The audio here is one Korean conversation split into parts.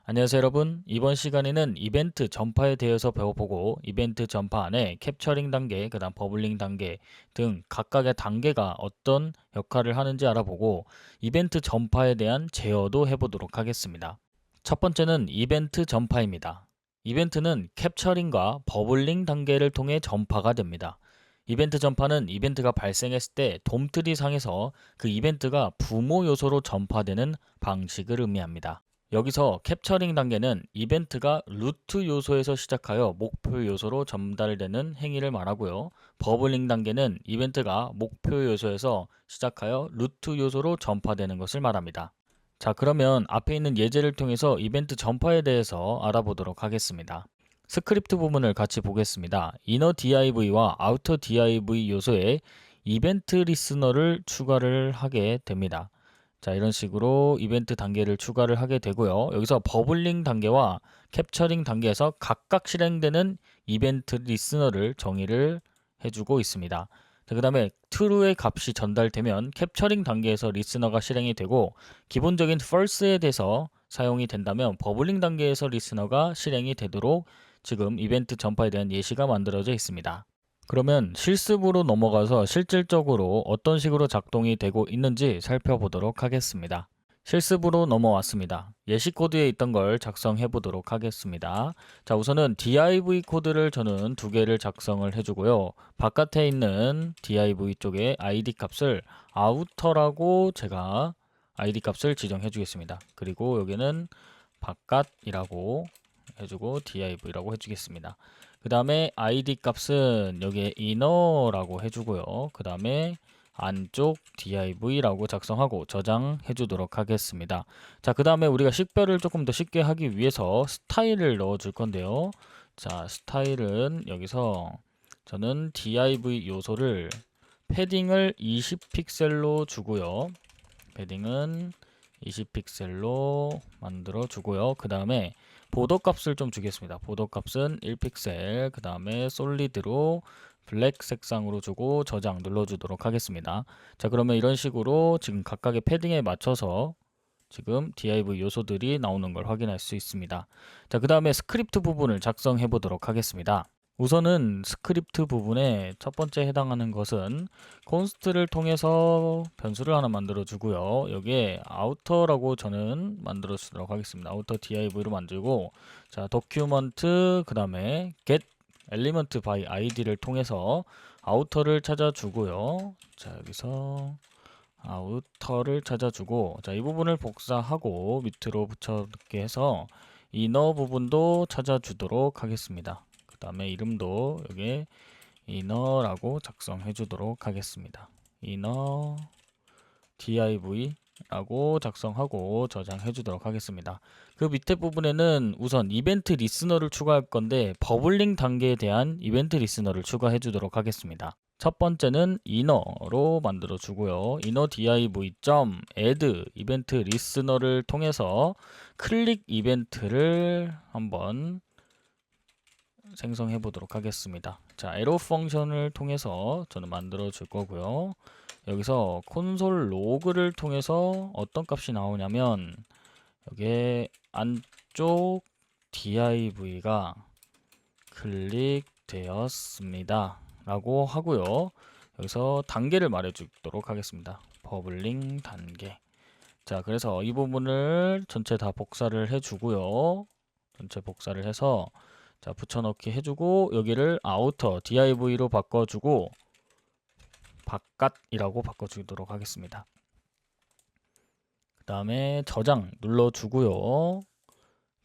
안녕하세요 여러분. 이번 시간에는 이벤트 전파에 대해서 배워보고 이벤트 전파 안에 캡처링 단계, 그 다음 버블링 단계 등 각각의 단계가 어떤 역할을 하는지 알아보고 이벤트 전파에 대한 제어도 해보도록 하겠습니다. 첫 번째는 이벤트 전파입니다. 이벤트는 캡처링과 버블링 단계를 통해 전파가 됩니다. 이벤트 전파는 이벤트가 발생했을 때 돔트리 상에서 그 이벤트가 부모 요소로 전파되는 방식을 의미합니다. 여기서 캡처링 단계는 이벤트가 루트 요소에서 시작하여 목표 요소로 전달되는 행위를 말하고요. 버블링 단계는 이벤트가 목표 요소에서 시작하여 루트 요소로 전파되는 것을 말합니다. 자, 그러면 앞에 있는 예제를 통해서 이벤트 전파에 대해서 알아보도록 하겠습니다. 스크립트 부분을 같이 보겠습니다. 이너 div와 아우터 div 요소에 이벤트 리스너를 추가를 하게 됩니다. 자, 이런 식으로 이벤트 단계를 추가를 하게 되고요. 여기서 버블링 단계와 캡처링 단계에서 각각 실행되는 이벤트 리스너를 정의를 해주고 있습니다. 그 다음에 true의 값이 전달되면 캡처링 단계에서 리스너가 실행이 되고 기본적인 false에 대해서 사용이 된다면 버블링 단계에서 리스너가 실행이 되도록 지금 이벤트 전파에 대한 예시가 만들어져 있습니다. 그러면 실습으로 넘어가서 실질적으로 어떤 식으로 작동이 되고 있는지 살펴보도록 하겠습니다. 실습으로 넘어왔습니다. 예시 코드에 있던 걸 작성해 보도록 하겠습니다. 자, 우선은 div 코드를 저는 두 개를 작성을 해주고요. 바깥에 있는 div 쪽에 id 값을 outer라고 제가 id 값을 지정해 주겠습니다. 그리고 여기는 바깥이라고 해주고 div라고 해주겠습니다. 그 다음에 id 값은 여기에 inner라고 해주고요. 그 다음에 안쪽 div라고 작성하고 저장해 주도록 하겠습니다. 자, 그 다음에 우리가 식별을 조금 더 쉽게 하기 위해서 스타일을 넣어 줄 건데요. 자, 스타일은 여기서 저는 div 요소를 패딩을 20픽셀로 주고요. 패딩은 20픽셀로 만들어 주고요. 그 다음에 보더 값을 좀 주겠습니다. 보더 값은 1픽셀, 그 다음에 솔리드로 블랙 색상으로 주고 저장 눌러주도록 하겠습니다. 자, 그러면 이런 식으로 지금 각각의 패딩에 맞춰서 지금 div 요소들이 나오는 걸 확인할 수 있습니다. 자, 그 다음에 스크립트 부분을 작성해 보도록 하겠습니다. 우선은 스크립트 부분에 첫 번째 해당하는 것은 const를 통해서 변수를 하나 만들어 주고요. 여기에 outer라고 저는 만들어 주도록 하겠습니다. outer div로 만들고, 자, document 그 다음에 get element by id를 통해서 outer를 찾아주고요. 자, 여기서 outer를 찾아주고, 자, 이 부분을 복사하고 밑으로 붙여넣기 해서 inner 부분도 찾아주도록 하겠습니다. 그 다음에 이름도 여기에 inner라고 작성해 주도록 하겠습니다. inner div라고 작성하고 저장해 주도록 하겠습니다. 그 밑에 부분에는 우선 이벤트 리스너를 추가할 건데 버블링 단계에 대한 이벤트 리스너를 추가해 주도록 하겠습니다. 첫 번째는 inner로 만들어 주고요. inner div.add 이벤트 리스너를 통해서 클릭 이벤트를 한번 생성해 보도록 하겠습니다. 자, 에러 펑션을 통해서 저는 만들어 줄 거고요. 여기서 콘솔 로그를 통해서 어떤 값이 나오냐면 여기에 안쪽 div가 클릭되었습니다 라고 하고요. 여기서 단계를 말해 주도록 하겠습니다. 버블링 단계. 자, 그래서 이 부분을 전체 다 복사를 해 주고요. 전체 복사를 해서 자, 붙여넣기 해주고 여기를 outer div로 바꿔주고 바깥이라고 바꿔주도록 하겠습니다. 그 다음에 저장 눌러주고요.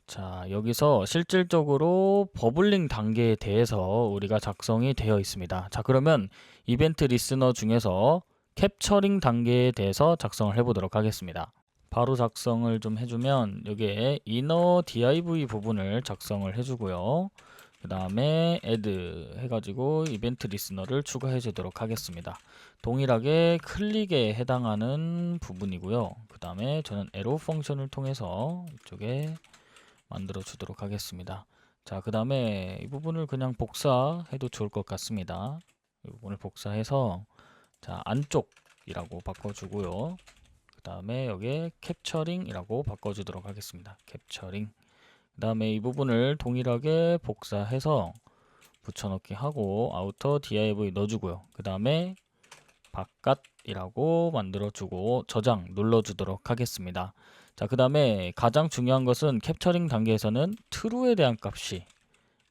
자, 여기서 실질적으로 버블링 단계에 대해서 우리가 작성이 되어 있습니다. 자, 그러면 이벤트 리스너 중에서 캡처링 단계에 대해서 작성을 해보도록 하겠습니다. 바로 작성을 좀 해주면 여기에 inner div 부분을 작성을 해주고요. 그 다음에 add 해가지고 이벤트 리스너를 추가해 주도록 하겠습니다. 동일하게 클릭에 해당하는 부분이고요. 그 다음에 저는 arrow 펑션을 통해서 이쪽에 만들어 주도록 하겠습니다. 자, 그 다음에 이 부분을 그냥 복사해도 좋을 것 같습니다. 이 부분을 복사해서 자, 안쪽이라고 바꿔주고요. 그 다음에 여기에 캡처링이라고 바꿔주도록 하겠습니다. 캡처링. 다음에 이 부분을 동일하게 복사해서 붙여넣기 하고 아우터 div 넣어주고요. 그 다음에 바깥이라고 만들어주고 저장 눌러주도록 하겠습니다. 자, 그 다음에 가장 중요한 것은 캡처링 단계에서는 true에 대한 값이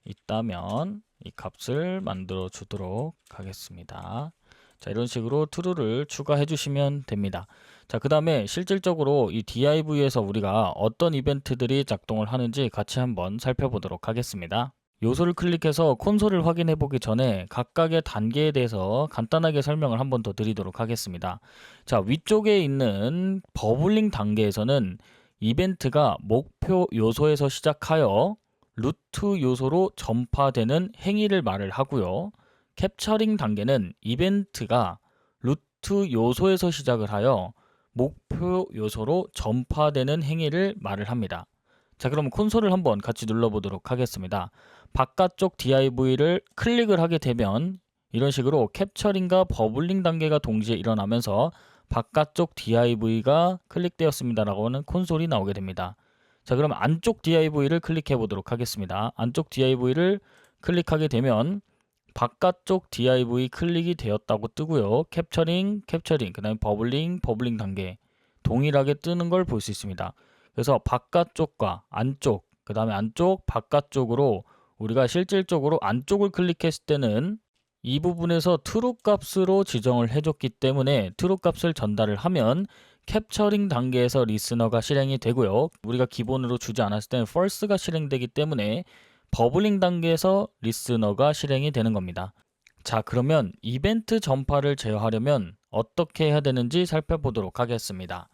있다면 이 값을 만들어 주도록 하겠습니다. 자, 이런 식으로 true를 추가해 주시면 됩니다. 자, 그 다음에 실질적으로 이 div에서 우리가 어떤 이벤트들이 작동을 하는지 같이 한번 살펴보도록 하겠습니다. 요소를 클릭해서 콘솔을 확인해 보기 전에 각각의 단계에 대해서 간단하게 설명을 한번 더 드리도록 하겠습니다. 자, 위쪽에 있는 버블링 단계에서는 이벤트가 목표 요소에서 시작하여 루트 요소로 전파되는 행위를 말을 하고요. 캡처링 단계는 이벤트가 루트 요소에서 시작을 하여 목표 요소로 전파되는 행위를 말을 합니다. 자, 그럼 콘솔을 한번 같이 눌러보도록 하겠습니다. 바깥쪽 div를 클릭을 하게 되면 이런 식으로 캡처링과 버블링 단계가 동시에 일어나면서 바깥쪽 div가 클릭되었습니다 라고 하는 콘솔이 나오게 됩니다. 자, 그럼 안쪽 div를 클릭해 보도록 하겠습니다. 안쪽 div를 클릭하게 되면 바깥쪽 div 클릭이 되었다고 뜨고요. 캡처링, 그 다음에 버블링 단계 동일하게 뜨는 걸 볼 수 있습니다. 그래서 바깥쪽과 안쪽, 그 다음에 안쪽, 바깥쪽으로 우리가 실질적으로 안쪽을 클릭했을 때는 이 부분에서 true 값으로 지정을 해줬기 때문에 true 값을 전달을 하면 캡처링 단계에서 리스너가 실행이 되고요. 우리가 기본으로 주지 않았을 때는 false가 실행되기 때문에 버블링 단계에서 리스너가 실행이 되는 겁니다. 자, 그러면 이벤트 전파를 제어하려면 어떻게 해야 되는지 살펴보도록 하겠습니다.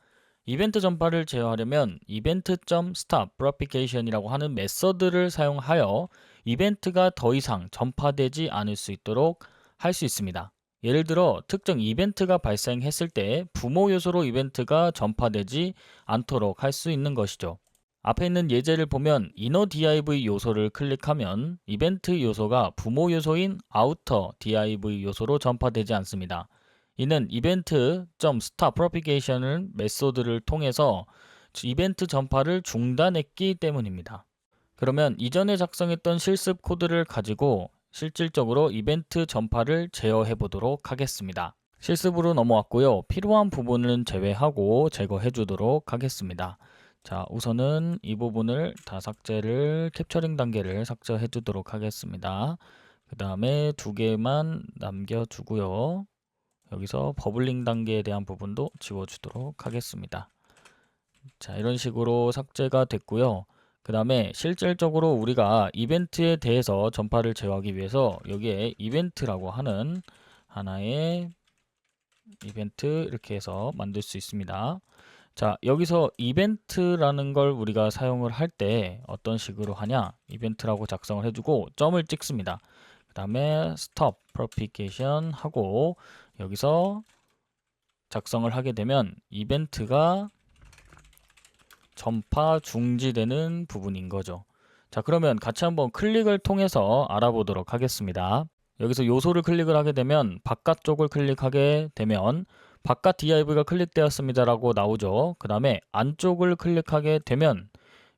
이벤트 전파를 제어하려면 event.stop propagation이라고 하는 메서드를 사용하여 이벤트가 더 이상 전파되지 않을 수 있도록 할 수 있습니다. 예를 들어 특정 이벤트가 발생했을 때 부모 요소로 이벤트가 전파되지 않도록 할 수 있는 것이죠. 앞에 있는 예제를 보면 inner div 요소를 클릭하면 이벤트 요소가 부모 요소인 outer div 요소로 전파되지 않습니다. 이는 event.stop propagation을 메소드를 통해서 이벤트 전파를 중단했기 때문입니다. 그러면 이전에 작성했던 실습 코드를 가지고 실질적으로 이벤트 전파를 제어해 보도록 하겠습니다. 실습으로 넘어왔고요. 필요한 부분은 제외하고 제거해 주도록 하겠습니다. 자, 우선은 이 부분을 다 캡처링 단계를 삭제해 주도록 하겠습니다. 그 다음에 두 개만 남겨주고요. 여기서 버블링 단계에 대한 부분도 지워주도록 하겠습니다. 자, 이런 식으로 삭제가 됐고요. 그 다음에 실질적으로 우리가 이벤트에 대해서 전파를 제어하기 위해서 여기에 이벤트라고 하는 하나의 이벤트 이렇게 해서 만들 수 있습니다. 자, 여기서 이벤트라는 걸 우리가 사용을 할 때 어떤 식으로 하냐, 이벤트라고 작성을 해주고 점을 찍습니다. 그 다음에 stop propagation 하고 여기서 작성을 하게 되면 이벤트가 전파 중지되는 부분인 거죠. 자, 그러면 같이 한번 클릭을 통해서 알아보도록 하겠습니다. 여기서 요소를 클릭을 하게 되면 바깥쪽을 클릭하게 되면 바깥 div가 클릭되었습니다 라고 나오죠. 그 다음에 안쪽을 클릭하게 되면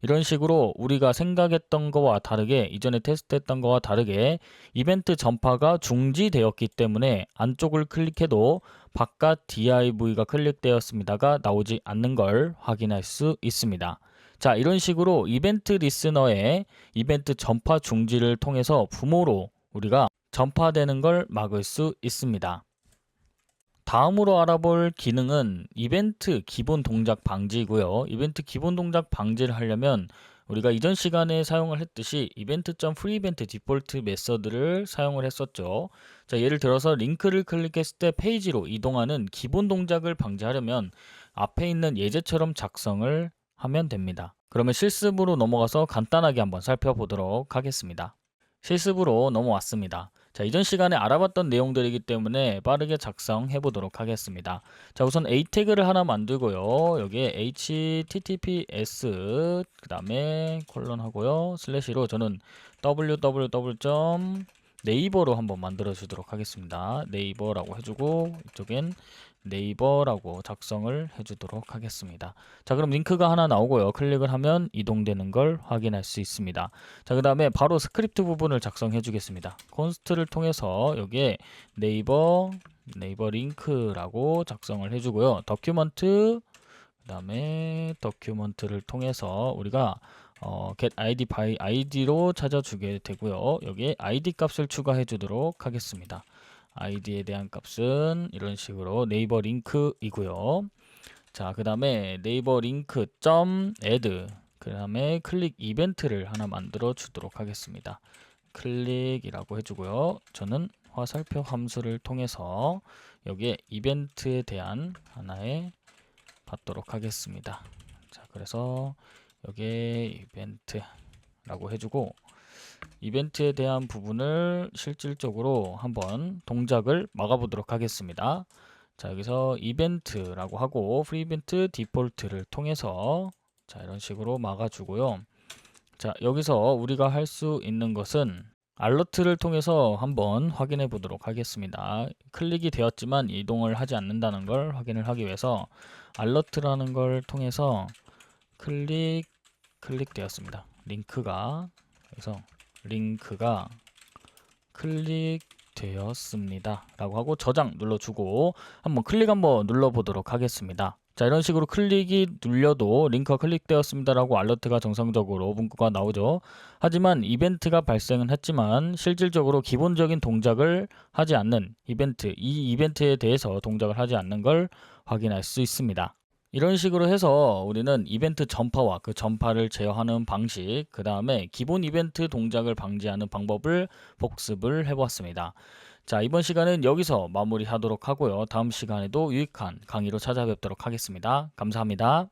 이런 식으로 우리가 생각했던 거와 다르게, 이전에 테스트했던 거와 다르게 이벤트 전파가 중지되었기 때문에 안쪽을 클릭해도 바깥 div가 클릭되었습니다가 나오지 않는 걸 확인할 수 있습니다. 자, 이런 식으로 이벤트 리스너의 이벤트 전파 중지를 통해서 부모로 우리가 전파되는 걸 막을 수 있습니다. 다음으로 알아볼 기능은 이벤트 기본 동작 방지이고요. 이벤트 기본 동작 방지를 하려면 우리가 이전 시간에 사용을 했듯이 event.freeEvent 디폴트 메서드를 사용을 했었죠. 자, 예를 들어서 링크를 클릭했을 때 페이지로 이동하는 기본 동작을 방지하려면 앞에 있는 예제처럼 작성을 하면 됩니다. 그러면 실습으로 넘어가서 간단하게 한번 살펴보도록 하겠습니다. 실습으로 넘어왔습니다. 자, 이전 시간에 알아봤던 내용들이기 때문에 빠르게 작성해 보도록 하겠습니다. 자, 우선 a 태그를 하나 만들고요. 여기에 https 그 다음에 콜론 하고요. 슬래시로 저는 www.naver로 한번 만들어 주도록 하겠습니다. 네이버라고 해주고 이쪽엔 네이버라고 작성을 해주도록 하겠습니다. 자, 그럼 링크가 하나 나오고요. 클릭을 하면 이동되는 걸 확인할 수 있습니다. 자, 그 다음에 바로 스크립트 부분을 작성해 주겠습니다. 콘스트를 통해서 여기에 네이버 링크라고 작성을 해주고요. 더큐먼트, 그 다음에 더큐먼트를 통해서 우리가 get id by id로 찾아주게 되고요. 여기에 id 값을 추가해 주도록 하겠습니다. id에 대한 값은 이런 식으로 네이버 링크이고요. 자, 그 다음에 네이버 링크 add, 그 다음에 클릭 이벤트를 하나 만들어 주도록 하겠습니다. 클릭이라고 해주고요. 저는 화살표 함수를 통해서 여기에 이벤트에 대한 하나의 받도록 하겠습니다. 자, 그래서 여기에 이벤트라고 해주고, 이벤트에 대한 부분을 실질적으로 한번 동작을 막아보도록 하겠습니다. 자, 여기서 이벤트라고 하고 프리 이벤트 디폴트를 통해서 자, 이런 식으로 막아주고요. 자, 여기서 우리가 할 수 있는 것은 알러트를 통해서 한번 확인해 보도록 하겠습니다. 클릭이 되었지만 이동을 하지 않는다는 걸 확인을 하기 위해서 알러트라는 걸 통해서 클릭되었습니다. 링크가 클릭되었습니다 라고 하고 저장 눌러주고 한번 클릭 한번 눌러보도록 하겠습니다. 자, 이런 식으로 클릭이 눌려도 링크가 클릭되었습니다 라고 알러트가 정상적으로 문구가 나오죠. 하지만 이벤트가 발생은 했지만 실질적으로 기본적인 동작을 하지 않는 이 이벤트에 대해서 동작을 하지 않는 걸 확인할 수 있습니다. 이런 식으로 해서 우리는 이벤트 전파와 그 전파를 제어하는 방식, 그 다음에 기본 이벤트 동작을 방지하는 방법을 복습을 해보았습니다. 자, 이번 시간은 여기서 마무리하도록 하고요. 다음 시간에도 유익한 강의로 찾아뵙도록 하겠습니다. 감사합니다.